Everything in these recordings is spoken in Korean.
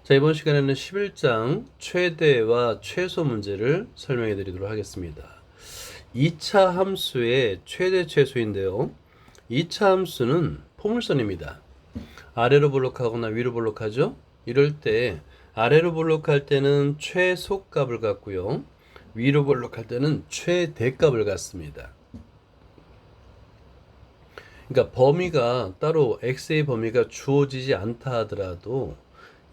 자, 이번 시간에는 11장 최대와 최소 문제를 설명해 드리도록 하겠습니다. 2차 함수의 최대 최소인데요. 2차 함수는 포물선입니다. 아래로 볼록하거나 위로 볼록하죠? 이럴 때 아래로 볼록할 때는 최소값을 갖고요. 위로 볼록할 때는 최대값을 갖습니다. 그러니까 범위가 따로 x의 범위가 주어지지 않다 하더라도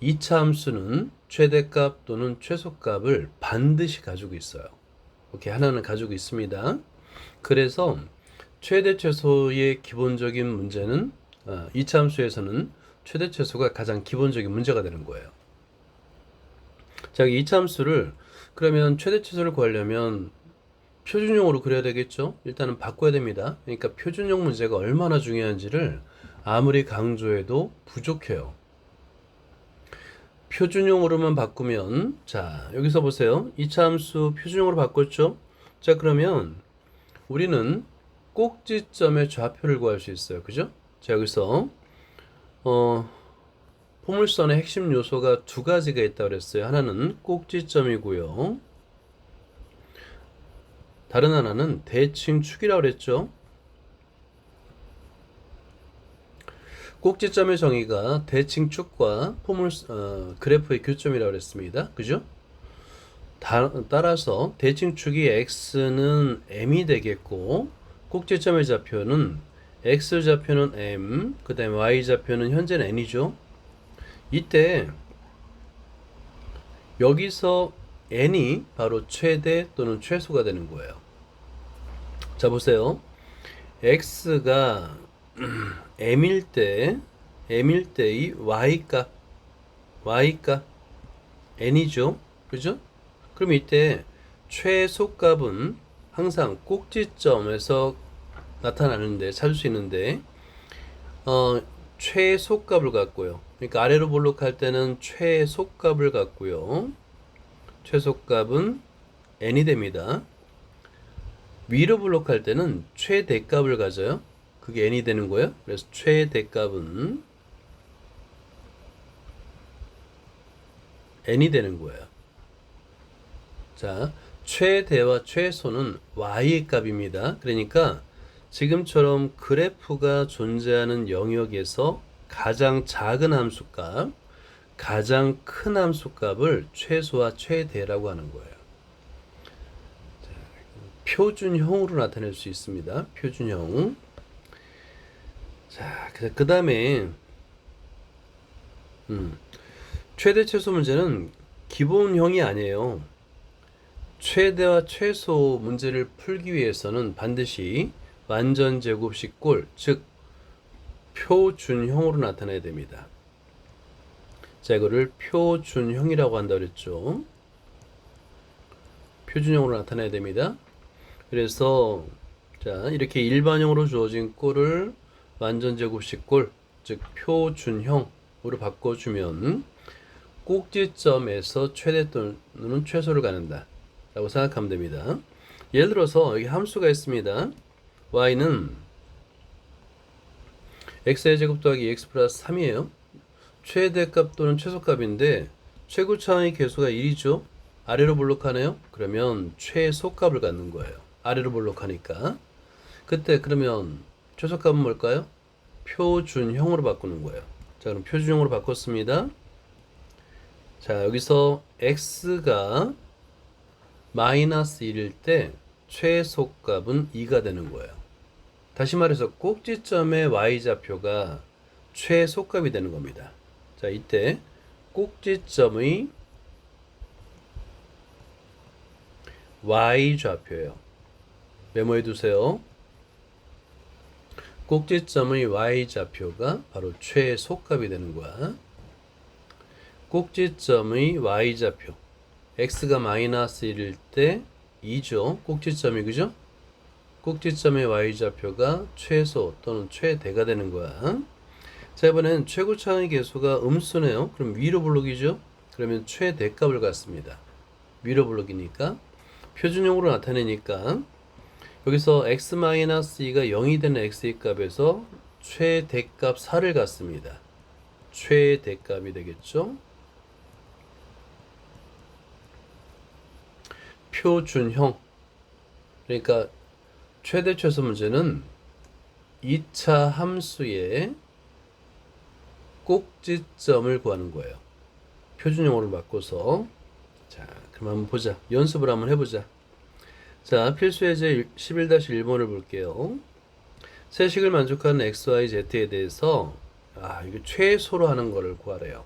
2차 함수는 최대값 또는 최소값을 반드시 가지고 있어요. 이렇게 하나는 가지고 있습니다. 그래서 최대 최소의 기본적인 문제는 2차 함수에서는 최대 최소가 가장 기본적인 문제가 되는 거예요. 자, 2차 함수를 그러면 최대 최소를 구하려면 표준형으로 그려야 되겠죠? 일단은 바꿔야 됩니다. 그러니까 표준형 문제가 얼마나 중요한지를 아무리 강조해도 부족해요. 표준형으로만 바꾸면, 자, 여기서 보세요. 2차 함수 표준형으로 바꿨죠? 자, 그러면 우리는 꼭지점의 좌표를 구할 수 있어요. 그죠? 자, 여기서 포물선의 핵심 요소가 두 가지가 있다고 그랬어요. 하나는 꼭지점이고요. 다른 하나는 대칭축이라고 그랬죠. 꼭지점의 정의가 대칭축과 그래프의 교점이라고 그랬습니다. 그죠? 따라서 대칭축이 x는 m이 되겠고 꼭지점의 좌표는 x 좌표는 m, 그 다음에 y 좌표는 현재는 n이죠. 이때 여기서 n이 바로 최대 또는 최소가 되는 거예요. 자, 보세요. x가 m일 때 이 y값 n이죠. 그죠? 그럼 이때 최소값은 항상 꼭지점에서 나타나는데 찾을 수 있는데 최소값을 갖고요. 그러니까 아래로 볼록할 때는 최소값을 갖고요. 최소값은 n이 됩니다. 위로 볼록할 때는 최대값을 가져요. 그게 n이 되는 거예요. 그래서 최대값은 n이 되는 거예요. 자, 최대와 최소는 y의 값입니다. 그러니까 지금처럼 그래프가 존재하는 영역에서 가장 작은 함수값, 가장 큰 함수값을 최소와 최대라고 하는 거예요. 자, 표준형으로 나타낼 수 있습니다. 표준형. 자, 그 다음에 최대 최소 문제는 기본형이 아니에요. 최대와 최소 문제를 풀기 위해서는 반드시 완전 제곱식꼴, 즉 표준형으로 나타내야 됩니다. 자, 이거를 표준형이라고 한다 그랬죠. 표준형으로 나타내야 됩니다. 그래서 자, 이렇게 일반형으로 주어진 꼴을 완전 제곱식꼴, 즉 표준형으로 바꿔주면 꼭지점에서 최대 또는 최소를 가는다 라고 생각하면 됩니다. 예를 들어서 여기 함수가 있습니다. y는 x의 제곱 더하기 x 플러스 3이에요. 최대값 또는 최소값인데 최고차의 계수가 1이죠. 아래로 볼록하네요. 그러면 최소값을 갖는 거예요. 아래로 볼록하니까. 그때 그러면 최소값은 뭘까요? 표준형으로 바꾸는 거예요. 자, 그럼 표준형으로 바꿨습니다. 자, 여기서 x가 마이너스 1일 때 최소값은 2가 되는 거예요. 다시 말해서 꼭지점의 y좌표가 최소값이 되는 겁니다. 자, 이때 꼭지점의 y좌표예요. 메모해 두세요. 꼭지점의 y좌표가 바로 최소값이 되는 거야. 꼭지점의 y좌표 x가 마이너스 1일 때 2죠. 꼭지점이 그죠? 꼭지점의 y좌표가 최소 또는 최대가 되는 거야. 자, 이번엔 최고차의 계수가 음수네요. 그럼 위로 볼록이죠? 그러면 최대값을 갖습니다. 위로 볼록이니까 표준형으로 나타내니까 여기서 x-2가 0이 되는 x의 값에서 최대값 4를 갖습니다. 최대값이 되겠죠? 표준형. 그러니까 최대 최소 문제는 2차 함수의 꼭지점을 구하는 거예요. 표준형으로 바꿔서. 자, 그럼 한번 보자. 연습을 한번 해보자. 자, 필수예제 11-1번을 볼게요. 세 식을 만족하는 x, y, z에 대해서 이거 최소로 하는 거를 구하래요.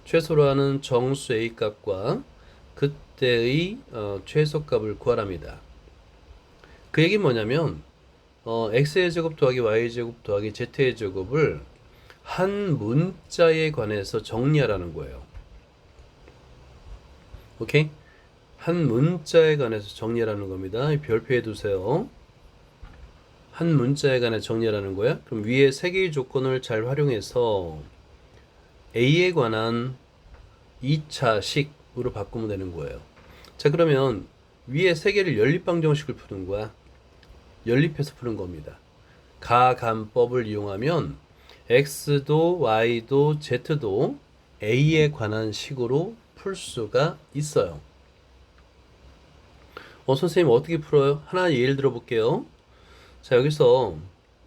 최소로 하는 정수 a 값과 그때의 최소값을 구하랍니다. 그 얘기는 뭐냐면 x의 제곱 더하기 y의 제곱 더하기 z의 제곱을 한 문자에 관해서 정리하라는 거예요. 오케이? 한 문자에 관해서 정리하라는 겁니다. 별표해 두세요. 한 문자에 관해 정리하라는 거야. 그럼 위에 세 개의 조건을 잘 활용해서 A에 관한 2차식으로 바꾸면 되는 거예요. 자, 그러면 위에 세 개를 연립방정식을 푸는 거야. 연립해서 푸는 겁니다. 가감법을 이용하면 X도 Y도 Z도 A에 관한 식으로 풀 수가 있어요. 선생님 어떻게 풀어요? 하나 예를 들어 볼게요. 자, 여기서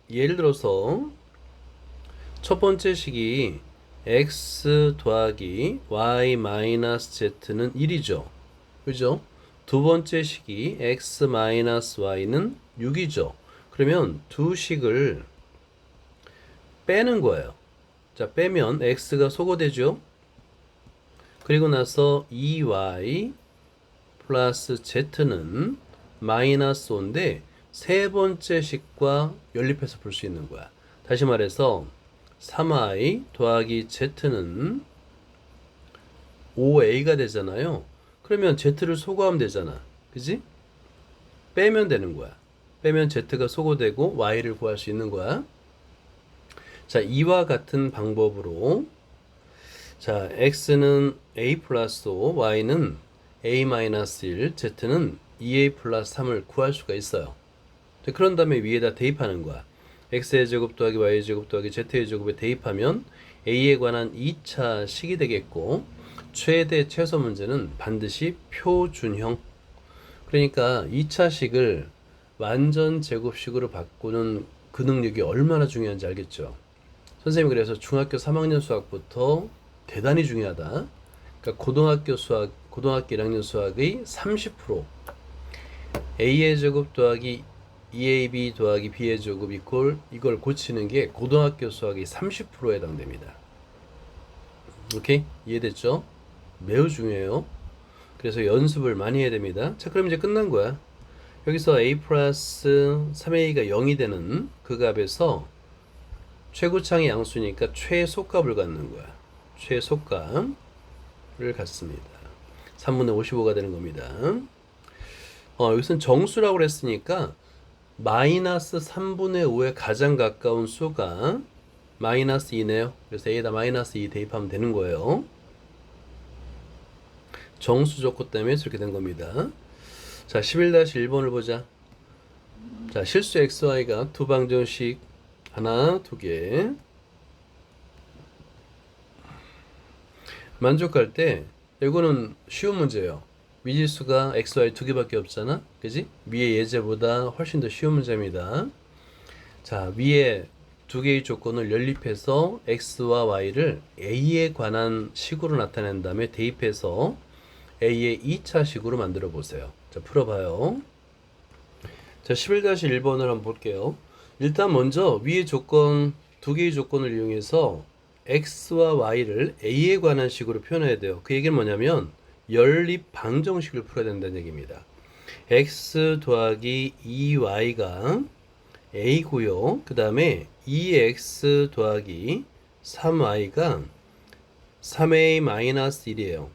예를 들어서 첫 번째 식이 x 더하기 y 마이너스 z는 1이죠. 그죠? 두 번째 식이 x 마이너스 y는 6이죠. 그러면 두 식을 빼는 거예요. 자, 빼면 x가 소거되죠. 그리고 나서 2y 플러스 z는 마이너스 5인데 세 번째 식과 연립해서 볼 수 있는 거야. 다시 말해서 3i 더하기 z는 5a가 되잖아요. 그러면 z를 소거하면 되잖아. 그지? 빼면 되는 거야. 빼면 z가 소거되고 y를 구할 수 있는 거야. 자, 이와 같은 방법으로 자, x는 a 플러스 5, y는 a 마이너스 1, z는 2a 플러스 3을 구할 수가 있어요. 그런 다음에 위에다 대입하는 거야. x의 제곱 더하기 y의 제곱 더하기 z의 제곱에 대입하면 a에 관한 2차 식이 되겠고, 최대 최소 문제는 반드시 표준형. 그러니까 2차 식을 완전 제곱식으로 바꾸는 그 능력이 얼마나 중요한지 알겠죠? 선생님이 그래서 중학교 3학년 수학부터 대단히 중요하다. 그러니까 고등학교 1학년 수학의 30% a의 제곱 더하기 2ab 더하기 b의 제곱 이걸 고치는 게 고등학교 수학의 30%에 해당됩니다. 오케이? 이해됐죠? 매우 중요해요. 그래서 연습을 많이 해야 됩니다. 자, 그럼 이제 끝난 거야. 여기서 a 플러스 3a가 0이 되는 그 값에서 최고창이 양수니까 최소값을 갖는 거야. 최소값을 갖습니다. 3분의 55가 되는 겁니다. 여기서는 정수라고 그랬으니까 마이너스 3분의 5에 가장 가까운 수가 마이너스 2네요. 그래서 A에다 마이너스 2 대입하면 되는 거예요. 정수 조건 때문에 이렇게 된 겁니다. 자, 11-1번을 보자. 자, 실수 XY가 두 방정식 하나, 두 개 만족할 때 이거는 쉬운 문제예요. 미지수가 XY 두 개밖에 없잖아. 그지? 위의 예제보다 훨씬 더 쉬운 문제입니다. 자, 위에 두 개의 조건을 연립해서 X와 Y를 A에 관한 식으로 나타낸 다음에 대입해서 A의 2차 식으로 만들어 보세요. 자, 풀어봐요. 자, 11-1번을 한번 볼게요. 일단 먼저 위의 조건, 두 개의 조건을 이용해서 X와 Y를 A에 관한 식으로 표현해야 돼요. 그 얘기는 뭐냐면 연립 방정식을 풀어야 된다는 얘기입니다. X 더하기 2Y가 A고요. 그 다음에 2X 더하기 3Y가 3A-1이에요.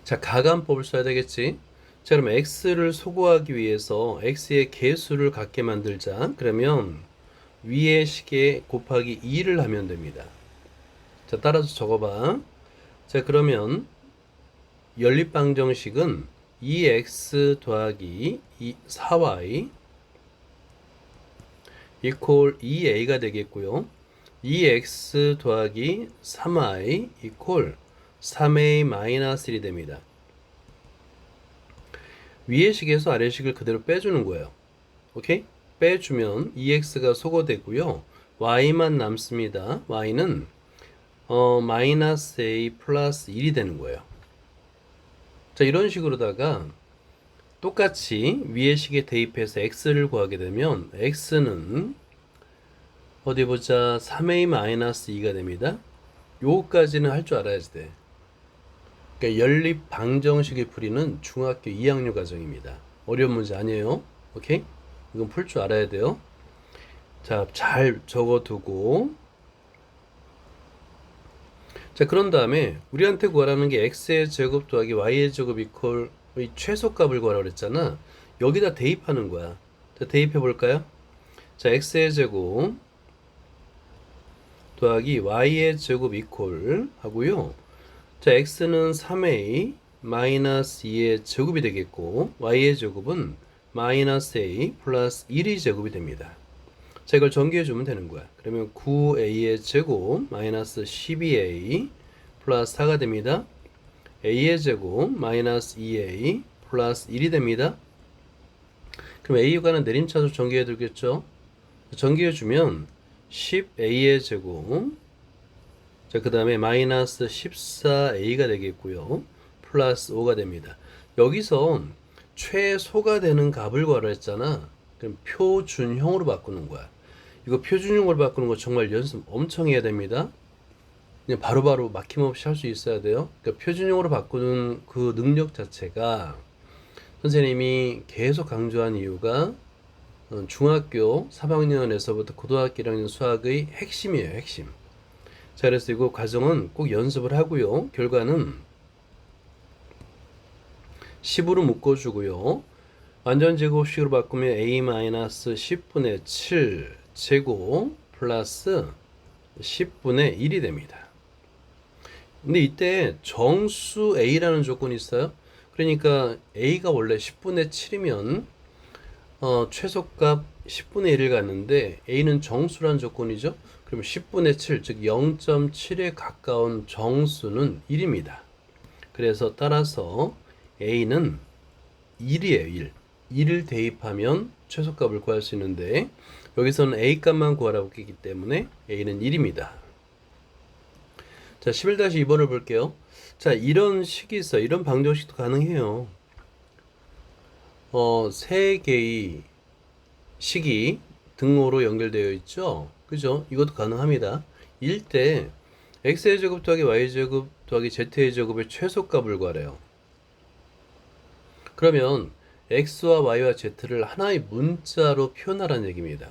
자, 가감법을 써야 되겠지. 자, 그럼 X를 소거하기 위해서 X의 개수를 같게 만들자. 그러면 위의 식에 곱하기 2를 하면 됩니다. 자, 따라서 적어봐. 자, 그러면 연립방정식은 2x 더하기 4y 이퀄 2a가 되겠고요. 2x 더하기 3y 이퀄 3a 마이너스 1이 됩니다. 위의 식에서 아래 식을 그대로 빼주는 거예요. 오케이? 빼주면 2x가 소거되고요. y만 남습니다. y는 마이너스 a 플러스 1이 되는 거예요. 자, 이런 식으로다가 똑같이 위의 식에 대입해서 x를 구하게 되면 x는 어디 보자 3a 마이너스 2가 됩니다. 요거까지는 할 줄 알아야지 돼. 그러니까 연립 방정식의 풀이는 중학교 2학년 과정입니다. 어려운 문제 아니에요. 오케이? 이건 풀 줄 알아야 돼요. 자, 잘 적어두고. 자, 그런 다음에 우리한테 구하라는 게 x의 제곱 더하기 y의 제곱 이퀄의 최소값을 구하라고 그랬잖아. 여기다 대입하는 거야. 자, 대입해 볼까요? 자, x의 제곱 더하기 y의 제곱 이퀄 하고요. 자, x는 3a 마이너스 2의 제곱이 되겠고 y의 제곱은 마이너스 a 플러스 1의 제곱이 됩니다. 자, 이걸 전개해 주면 되는 거야. 그러면 9a의 제곱 마이너스 12a 플러스 4가 됩니다. a의 제곱 마이너스 2a 플러스 1이 됩니다. 그럼 a가는 내림차순 전개해 두겠죠. 전개해 주면 10a의 제곱, 자, 그 다음에 마이너스 14a가 되겠고요. 플러스 5가 됩니다. 여기서 최소가 되는 값을 구하라 했잖아. 그럼 표준형으로 바꾸는 거야. 이거 표준형으로 바꾸는 거 정말 연습 엄청 해야 됩니다. 그냥 바로바로 막힘없이 할 수 있어야 돼요. 그러니까 표준형으로 바꾸는 그 능력 자체가 선생님이 계속 강조한 이유가 중학교 3학년에서부터 고등학교 1학년 수학의 핵심이에요. 핵심. 자, 그래서 이거 과정은 꼭 연습을 하고요. 결과는 10으로 묶어주고요. 완전 제곱식으로 바꾸면 a-10분의 7 제곱 플러스 10분의 1이 됩니다. 근데 이때 정수 a라는 조건이 있어요. 그러니까 a가 원래 10분의 7이면 최소값 10분의 1을 갖는데 a는 정수란 조건이죠. 그럼 10분의 7, 즉 0.7에 가까운 정수는 1입니다. 그래서 따라서 a는 1이에요. 1. 1을 대입하면 최소값을 구할 수 있는데 여기서는 a 값만 구하라고 했기 때문에 a는 1입니다. 자, 11-2번을 볼게요. 자, 이런 식이 있어요. 이런 방정식도 가능해요. 세 개의 식이 등호로 연결되어 있죠. 그죠? 이것도 가능합니다. 일 때 x의 제곱 더하기 y의 제곱 더하기 z의 제곱의 최소값을 구하래요. 그러면 x와 y와 z를 하나의 문자로 표현하라는 얘기입니다.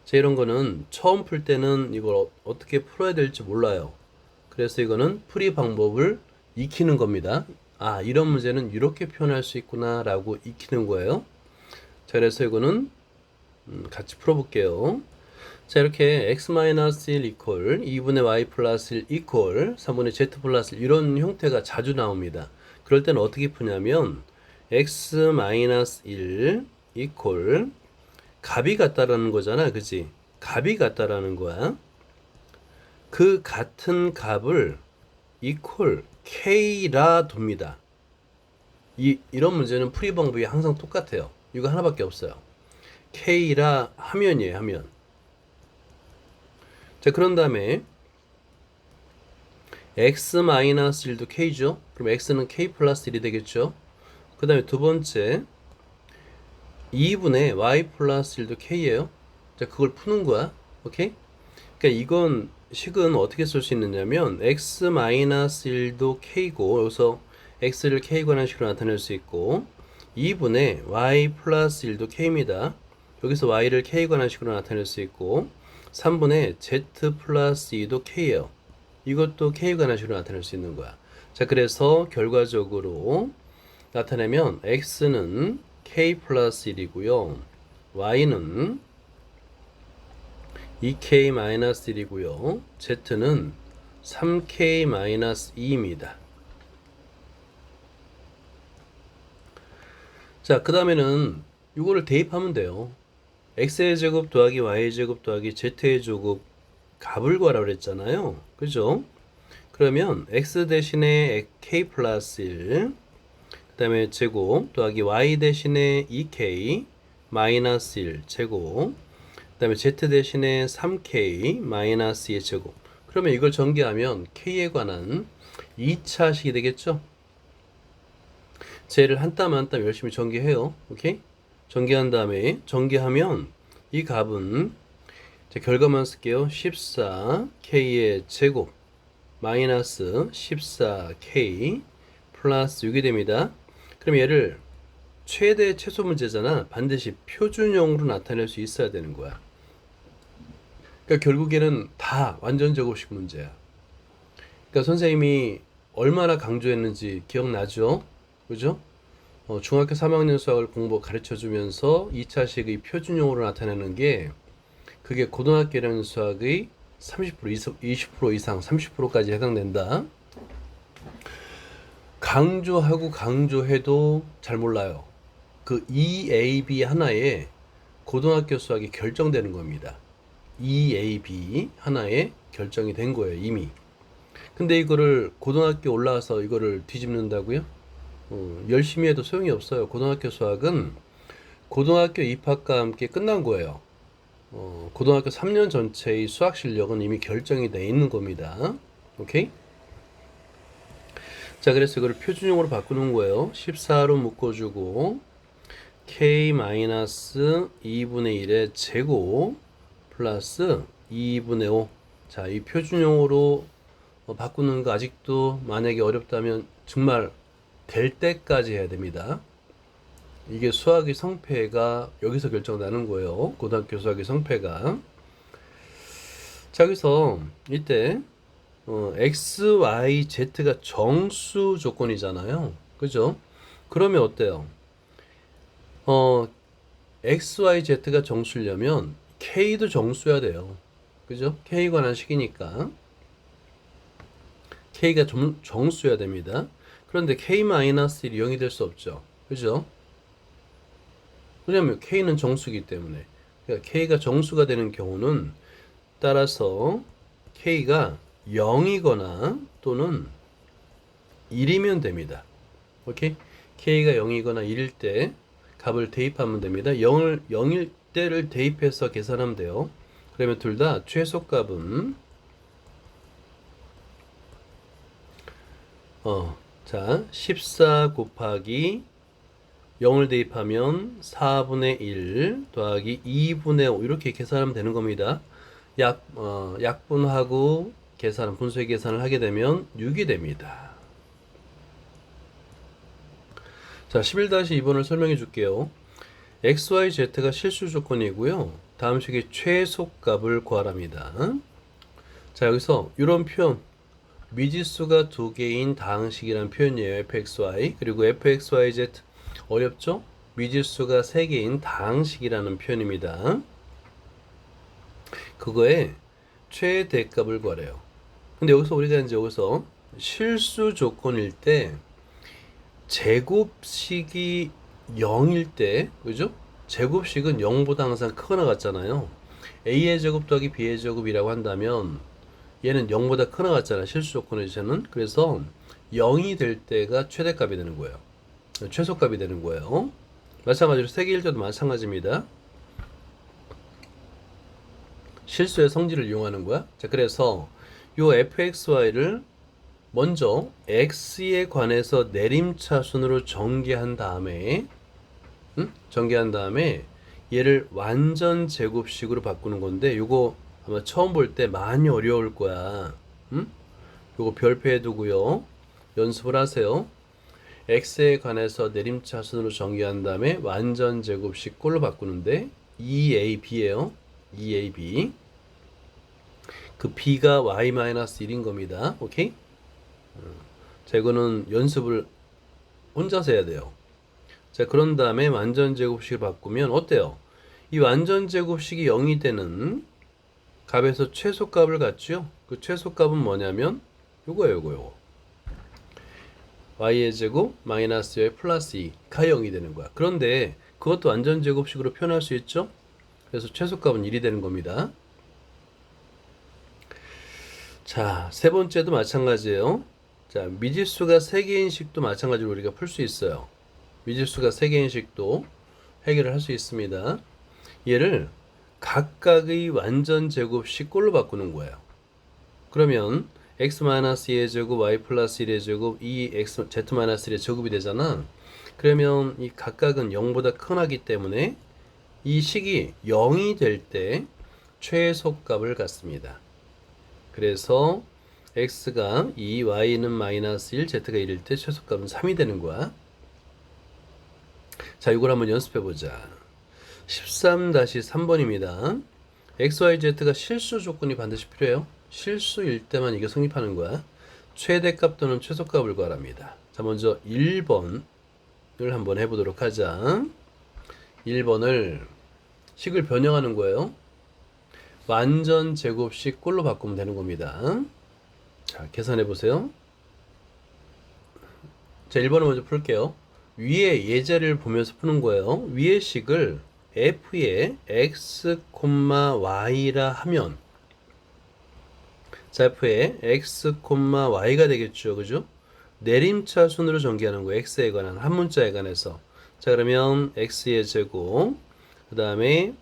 자, 이런 거는 처음 풀 때는 이걸 어떻게 풀어야 될지 몰라요. 그래서 이거는 풀이 방법을 익히는 겁니다. 아, 이런 문제는 이렇게 표현할 수 있구나 라고 익히는 거예요. 자, 그래서 이거는 같이 풀어볼게요. 자, 이렇게 x-1 이퀄 2분의 y 플러스 1 이퀄 3분의 z 플러스 1 이런 형태가 자주 나옵니다. 그럴 때는 어떻게 푸냐면 x-1 이퀄 값이 같다라는 거잖아. 그치? 값이 같다라는 거야. 그 같은 값을 이퀄 k라 둡니다. 이런 문제는 풀이 방법이 항상 똑같아요. 이거 하나밖에 없어요. k라 하면이에요. 하면. 자, 그런 다음에 x-1도 k죠. 그럼 x는 k 플러스 1이 되겠죠. 그 다음에 두 번째 2분의 y 플러스 1도 k예요. 자, 그걸 푸는 거야. 오케이? 그러니까 이건 식은 어떻게 쓸 수 있느냐면 x-1도 k고 여기서 x를 k 관한 식으로 나타낼 수 있고 2분의 y 플러스 1도 k입니다. 여기서 y를 k 관한 식으로 나타낼 수 있고 3분의 z 플러스 2도 k예요. 이것도 k 관한 식으로 나타낼 수 있는 거야. 자, 그래서 결과적으로 나타내면 x는 k 플러스 1이고요. y는 2k-1이고요. z는 3k-2입니다. 자, 그 다음에는 이거를 대입하면 돼요. x의 제곱 더하기 y의 제곱 더하기 z의 제곱 값을 구하라고 그랬잖아요. 그죠? 그러면 x 대신에 k 플러스 1, 다음에 제곱 더하기 y 대신에 2k 마이너스 1 제곱 다음에 z 대신에 3k 마이너스 2의 제곱. 그러면 이걸 전개하면 k에 관한 2차식이 되겠죠? 쟤를 한 땀 한 땀 열심히 전개해요. 오케이? 전개한 다음에 전개하면 이 값은 자, 결과만 쓸게요. 14k의 제곱 마이너스 14k 플러스 6이 됩니다. 그럼 얘를 최대 최소 문제잖아. 반드시 표준형으로 나타낼 수 있어야 되는 거야. 그러니까 결국에는 다 완전 제곱식 문제야. 그러니까 선생님이 얼마나 강조했는지 기억나죠? 그죠? 중학교 3학년 수학을 가르쳐 주면서 2차식의 표준형으로 나타내는 게 그게 고등학교라는 수학의 30%, 20% 이상, 30%까지 해당된다. 강조하고 강조해도 잘 몰라요. 그 EAB 하나에 고등학교 수학이 결정되는 겁니다. EAB 하나에 결정이 된 거예요, 이미. 근데 이거를 고등학교 올라와서 이거를 뒤집는다고요? 열심히 해도 소용이 없어요. 고등학교 수학은 고등학교 입학과 함께 끝난 거예요. 고등학교 3년 전체의 수학 실력은 이미 결정이 돼 있는 겁니다. 오케이? 자, 그래서 이거를 표준형으로 바꾸는 거예요. 14로 묶어주고 k-2분의 1의 제곱 플러스 2분의 5. 자, 이 표준형으로 바꾸는 거 아직도 만약에 어렵다면 정말 될 때까지 해야 됩니다. 이게 수학의 성패가 여기서 결정나는 거예요. 고등학교 수학의 성패가. 자, 여기서 이때 x, y, z가 정수 조건이잖아요. 그죠? 그러면 어때요? x, y, z가 정수려면 k도 정수여야 돼요. 그죠? k 관한 식이니까 k가 정수여야 됩니다. 그런데 k-1이 0이 될 수 없죠. 그죠? 왜냐면 k는 정수이기 때문에. 그러니까 k가 정수가 되는 경우는 따라서 k가 0이거나 또는 1이면 됩니다. 오케이? k가 0이거나 1일 때 값을 대입하면 됩니다. 0일 때를 대입해서 계산하면 돼요. 그러면 둘 다 최소값은 자, 14 곱하기 0을 대입하면 4분의 1 더하기 2분의 5 이렇게 계산하면 되는 겁니다. 약분하고 분수의 계산을 하게 되면 6이 됩니다. 자, 11-2번을 설명해 줄게요. x, y, z가 실수 조건이고요. 다음 식의 최소값을 구하랍니다. 자, 여기서 이런 표현 미지수가 두 개인 다항식이라는 표현이에요. fxy 그리고 fxyz 어렵죠? 미지수가 세 개인 다항식이라는 표현입니다. 그거에 최대값을 구하래요. 근데 여기서 우리가 이제 여기서 실수 조건일 때 제곱식이 0일 때, 그죠? 제곱식은 0보다 항상 크거나 같잖아요. a의 제곱 더하기 b의 제곱이라고 한다면 얘는 0보다 크거나 같잖아요. 실수 조건에서는. 그래서 0이 될 때가 최대값이 되는 거예요. 최소값이 되는 거예요. 마찬가지로 세개일 때도 마찬가지입니다. 실수의 성질을 이용하는 거야. 자, 그래서 요 fxy를 먼저 x에 관해서 내림차순으로 전개한 다음에 얘를 완전 제곱식으로 바꾸는 건데 요거 아마 처음 볼 때 많이 어려울 거야. 요거 별표해 두고요. 연습을 하세요. x에 관해서 내림차순으로 전개한 다음에 완전 제곱식 꼴로 바꾸는데 2ab예요. 2ab. 그 b가 y-1인 겁니다. 오케이? 자, 이거는 연습을 혼자서 해야 돼요. 자, 그런 다음에 완전 제곱식을 바꾸면 어때요? 이 완전 제곱식이 0이 되는 값에서 최소값을 갖죠? 그 최소값은 뭐냐면 요거 y의 제곱 마이너스 y 플러스 2가 0이 되는 거야. 그런데 그것도 완전 제곱식으로 표현할 수 있죠? 그래서 최소값은 1이 되는 겁니다. 자, 세 번째도 마찬가지예요. 자, 미지수가 3개인 식도 마찬가지로 우리가 풀 수 있어요. 미지수가 3개인 식도 해결을 할 수 있습니다. 얘를 각각의 완전 제곱식 꼴로 바꾸는 거예요. 그러면 x-2의 제곱, y 플러스 1의 제곱, 이 x, z-1의 제곱이 되잖아. 그러면 이 각각은 0보다 크나기 때문에 이 식이 0이 될 때 최소값을 갖습니다. 그래서 x가 2, y는 마이너스 1, z가 1일 때 최소값은 3이 되는 거야. 자, 이걸 한번 연습해 보자. 13-3번입니다. x, y, z가 실수 조건이 반드시 필요해요. 실수일 때만 이게 성립하는 거야. 최대값 또는 최소값을 구하랍니다. 자, 먼저 1번을 한번 해보도록 하자. 1번을 식을 변형하는 거예요. 완전 제곱식 꼴로 바꾸면 되는 겁니다. 자, 계산해 보세요. 자, 1번을 먼저 풀게요. 위에 예제를 보면서 푸는 거예요. 위의 식을 f의 x, y라 하면, 자, f의 x, y가 되겠죠. 그죠? 내림차 순으로 전개하는 거예요. x에 관한 한 문자에 관해서. 자, 그러면 x의 제곱, 그 다음에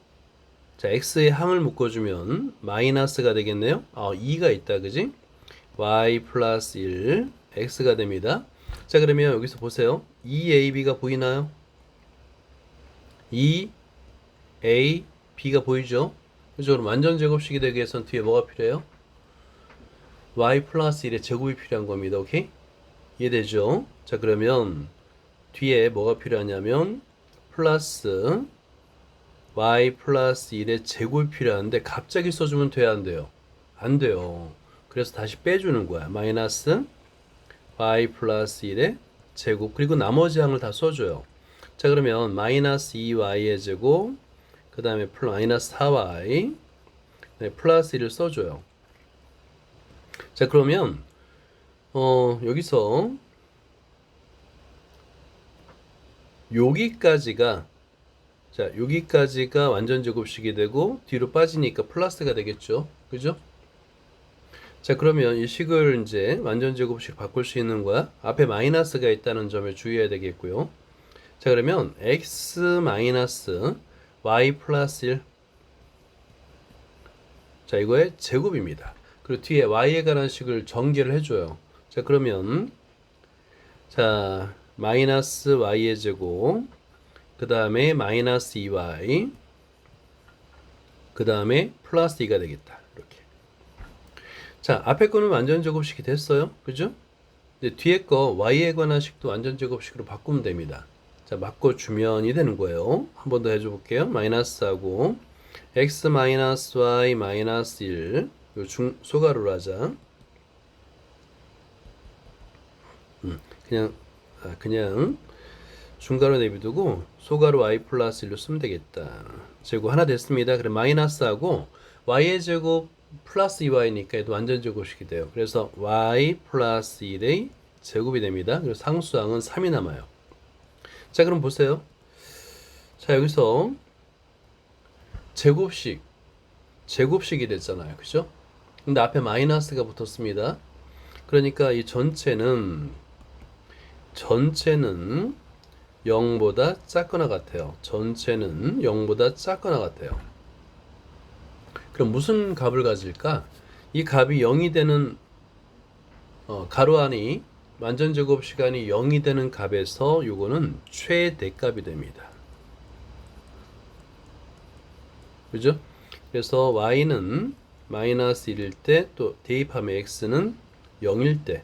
자, x의 항을 묶어주면 마이너스가 되겠네요. 2가 있다, 그지? y 플러스 1, x가 됩니다. 자, 그러면 여기서 보세요. 2ab가 보이나요? 2ab가 보이죠? 그죠? 그럼 완전 제곱식이 되기 위해서는 뒤에 뭐가 필요해요? y 플러스 1의 제곱이 필요한 겁니다. 오케이? 이해되죠? 자, 그러면 뒤에 뭐가 필요하냐면 플러스 y 플러스 1의 제곱이 필요한데 갑자기 써주면 돼야 안 돼요? 안 돼요. 그래서 다시 빼주는 거야. 마이너스 y 플러스 1의 제곱, 그리고 나머지 항을 다 써줘요. 자, 그러면 마이너스 2y의 제곱, 그 다음에 마이너스 4y, 네, 플러스 1을 써줘요. 자, 그러면 여기서 여기까지가, 자, 여기까지가 완전 제곱식이 되고 뒤로 빠지니까 플러스가 되겠죠. 그죠? 자, 그러면 이 식을 이제 완전 제곱식 바꿀 수 있는 거야. 앞에 마이너스가 있다는 점에 주의해야 되겠고요. 자, 그러면 x 마이너스 y 플러스 1. 자, 이거의 제곱입니다. 그리고 뒤에 y에 관한 식을 전개를 해줘요. 자, 그러면 자, 마이너스 y의 제곱, 그 다음에 마이너스 2y, 그 다음에 플러스 2가 되겠다. 이렇게. 자, 앞에 거는 완전 제곱식이 됐어요. 그죠? 이제 뒤에 거 y에 관한 식도 완전 제곱식으로 바꾸면 됩니다. 자, 바꿔주면이 되는 거예요. 한 번 더 해줘 볼게요. 마이너스하고 x 마이너스 y 마이너스 1, 요 소가로로 하자. 그냥 중괄호 내비두고 소괄호 y 플러스 1로 쓰면 되겠다. 제곱 하나 됐습니다. 그럼 마이너스하고 y의 제곱 플러스 2y니까 얘도 완전 제곱식이 돼요. 그래서 y 플러스 1의 제곱이 됩니다. 그리고 상수항은 3이 남아요. 자, 그럼 보세요. 자, 여기서 제곱식이 됐잖아요. 그죠? 근데 앞에 마이너스가 붙었습니다. 그러니까 이 전체는 0보다 작거나 같아요. 전체는 0보다 작거나 같아요. 그럼 무슨 값을 가질까? 이 값이 0이 되는 가로 안이 완전 제곱 시간이 0이 되는 값에서 요거는 최대값이 됩니다. 그죠? 그래서 y는 마이너스 1일 때, 또 대입하면 x는 0일 때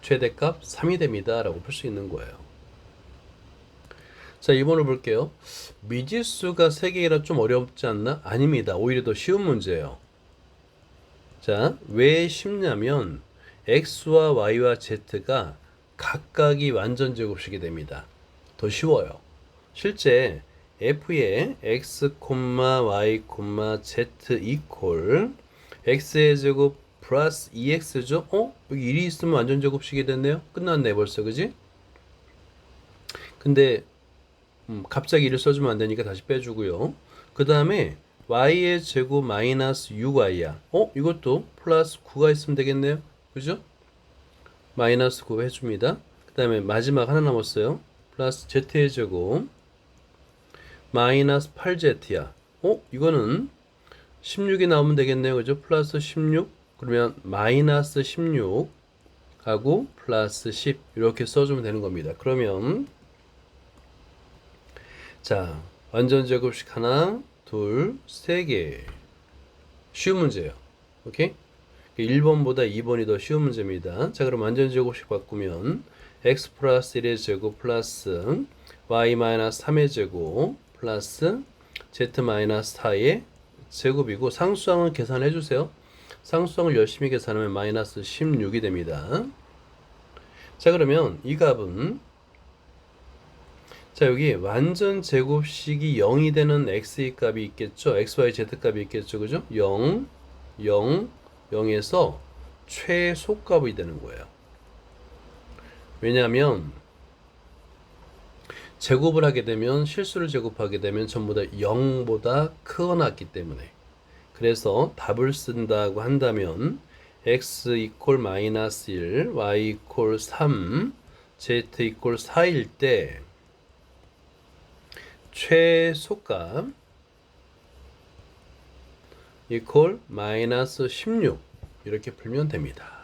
최대값 3이 됩니다 라고 볼 수 있는 거예요. 자, 2번을 볼게요. 미지수가 3개이라 좀 어렵지 않나? 아닙니다. 오히려 더 쉬운 문제예요. 자, 왜 쉽냐면 x와 y와 z가 각각이 완전 제곱식이 됩니다. 더 쉬워요. 실제 f의 x, y, z 이퀄 x의 제곱 플러스 2x죠? 여기 1이 있으면 완전 제곱식이 됐네요. 끝났네 벌써, 그지? 근데 갑자기 1을 써주면 안 되니까 다시 빼주고요. 그 다음에 y의 제곱 마이너스 6y야. 이것도 플러스 9가 있으면 되겠네요. 그죠? 마이너스 9 해줍니다. 그 다음에 마지막 하나 남았어요. 플러스 z의 제곱 마이너스 8z야. 이거는 16이 나오면 되겠네요. 그죠? 플러스 16 그러면 마이너스 16 하고 플러스 10 이렇게 써주면 되는 겁니다. 그러면 자 완전 제곱식 하나 둘 세 개 쉬운 문제예요. 오케이? 1번보다 2번이 더 쉬운 문제입니다. 자 그럼 완전 제곱식 바꾸면 x 플러스 1의 제곱 플러스 y 마이너스 3의 제곱 플러스 z 마이너스 4의 제곱이고 상수항은 계산해 주세요. 상수항을 열심히 계산하면 마이너스 16이 됩니다. 자 그러면 이 값은 자 여기 완전 제곱식이 0이 되는 x의 값이 있겠죠. xy z 값이 있겠죠. 그죠? 0 0 0에서 최소값이 되는 거예요. 왜냐하면 제곱을 하게 되면 실수를 제곱하게 되면 전부 다 0보다 크거나 같기 때문에 그래서 답을 쓴다고 한다면 x 이퀄 마이너스 1 y 이퀄 3 z 이퀄 4일 때 최소값 이퀄 마이너스 16 이렇게 풀면 됩니다.